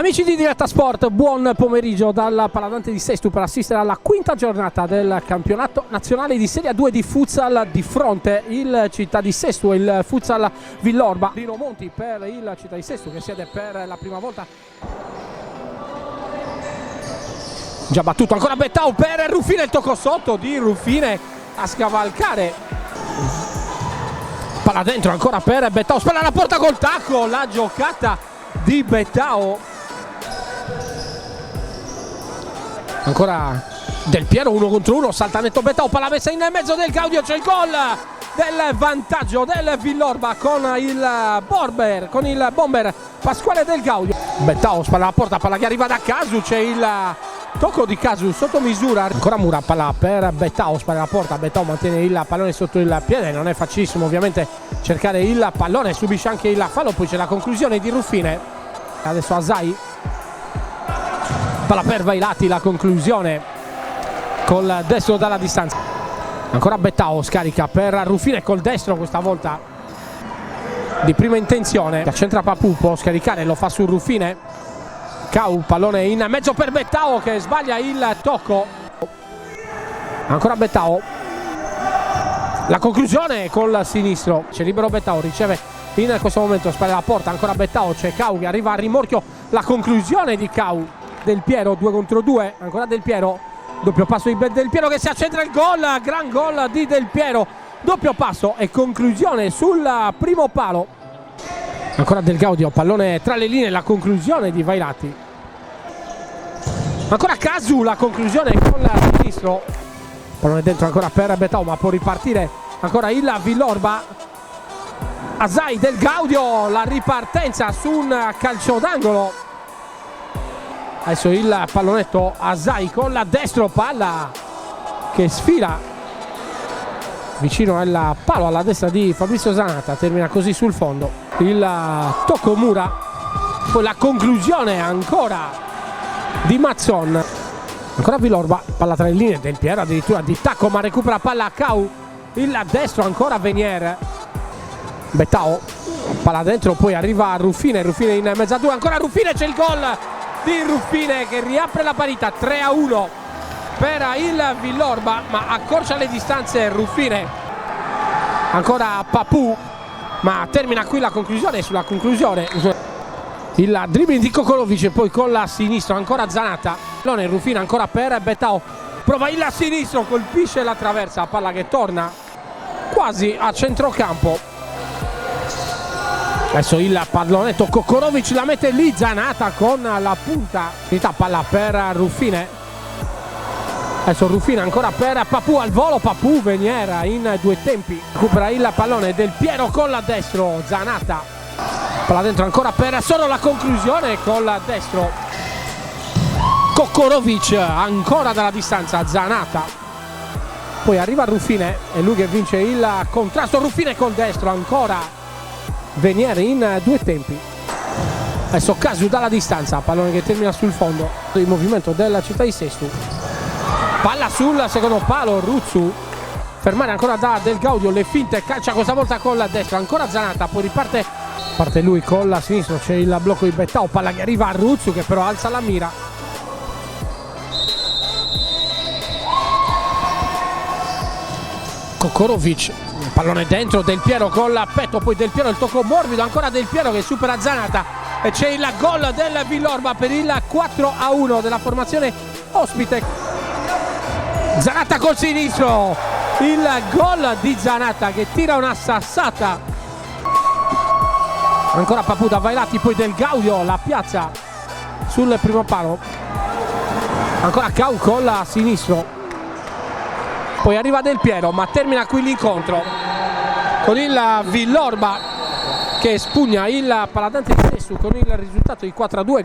Amici di Diretta Sport, buon pomeriggio dalla Paladante di Sesto per assistere alla quinta giornata del campionato nazionale di Serie A2 di futsal. Di fronte il Città di Sesto e il futsal Villorba. Rino Monti per il Città di Sesto che siede per la prima volta. Già battuto, ancora Bettao per Ruffine, il tocco sotto di Ruffine a scavalcare. Palla dentro ancora per Bettao, spalla alla porta col tacco, la giocata di Bettao. Ancora Del Piero 1 contro 1, salta netto Bettao, palla messa in mezzo del Gaudio, c'è il gol del vantaggio del Villorba con il bomber Pasquale Del Gaudio. Bettao spalla alla porta, palla che arriva da Casu, c'è il tocco di Casu sotto misura. Ancora Mura, palla per Bettao, spalla alla porta, Bettao mantiene il pallone sotto il piede, non è facilissimo ovviamente cercare il pallone, subisce anche il fallo, poi c'è la conclusione di Ruffine. Adesso Asai, palla per Vailati, la conclusione col destro dalla distanza. Ancora Bettao, scarica per Ruffine col destro, questa volta di prima intenzione, accentra Papù, può scaricare, lo fa su Ruffine. Cau, pallone in mezzo per Bettao che sbaglia il tocco. Ancora Bettao, la conclusione col sinistro, c'è libero Bettao, riceve in questo momento, spalla alla porta, ancora Bettao, c'è Cau che arriva a rimorchio, la conclusione di Cau. Del Piero 2 contro 2, ancora Del Piero, doppio passo di Del Piero che si accentra, il gol, gran gol di Del Piero, doppio passo e conclusione sul primo palo. Ancora Del Gaudio, pallone tra le linee, la conclusione di Vailati. Ancora Casu, la conclusione con il sinistro, pallone dentro ancora per Bettao, ma può ripartire ancora il Villorba. Asai, Del Gaudio, la ripartenza su un calcio d'angolo. Adesso il pallonetto Asai con la destro, palla che sfila vicino al palo alla destra di Fabrizio Zanata, termina così sul fondo. Il tocco Mura, poi la conclusione ancora di Mazzon. Ancora Villorba, palla tra le linee, Del Piero addirittura di tacco ma recupera palla a Cau, il destro ancora Venier. Bettao, palla dentro, poi arriva Ruffine in mezzatura, ancora Ruffine, c'è il gol di Ruffine che riapre la parità, 3-1 per il Villorba, ma accorcia le distanze Ruffine. Ancora Papù, ma termina qui la conclusione. Sulla conclusione il dribbling di Kokorovic e poi con la sinistra ancora Zanata, Ruffine ancora per Bettao, prova il sinistro, colpisce la traversa, palla che torna quasi a centrocampo. Adesso il pallonetto Kokorovic la mette lì, Zanata con la punta, palla per Ruffine. Adesso Ruffine ancora per Papù al volo, Papù Veniera in due tempi, recupera il pallone Del Piero con la destro, Zanata, palla dentro ancora per solo la conclusione col destro. Kokorovic ancora dalla distanza, Zanata, poi arriva Ruffine e lui che vince il contrasto. Ruffine col destro ancora Venier in due tempi. Adesso Casu dalla distanza, pallone che termina sul fondo. Il movimento della Città di Sesto, palla sul secondo palo, Ruzzu, fermare ancora da Del Gaudio, le finte, calcia questa volta con la destra, ancora Zanata, poi parte lui con la sinistra, c'è il blocco di Bettao, palla che arriva a Ruzzu che però alza la mira. Kokorovic, pallone dentro, Del Piero con la petto, poi Del Piero il tocco morbido, ancora Del Piero che supera Zanata e c'è il gol del Villorba per il 4-1 della formazione ospite. Zanata col sinistro, il gol di Zanata che tira una sassata. Ancora Papù da Vailati, poi Del Gaudio la piazza sul primo palo, ancora Cau con la sinistro, poi arriva Del Piero, ma termina qui l'incontro con il Villorba che spugna il Paladante di Sesto con il risultato di 4-2.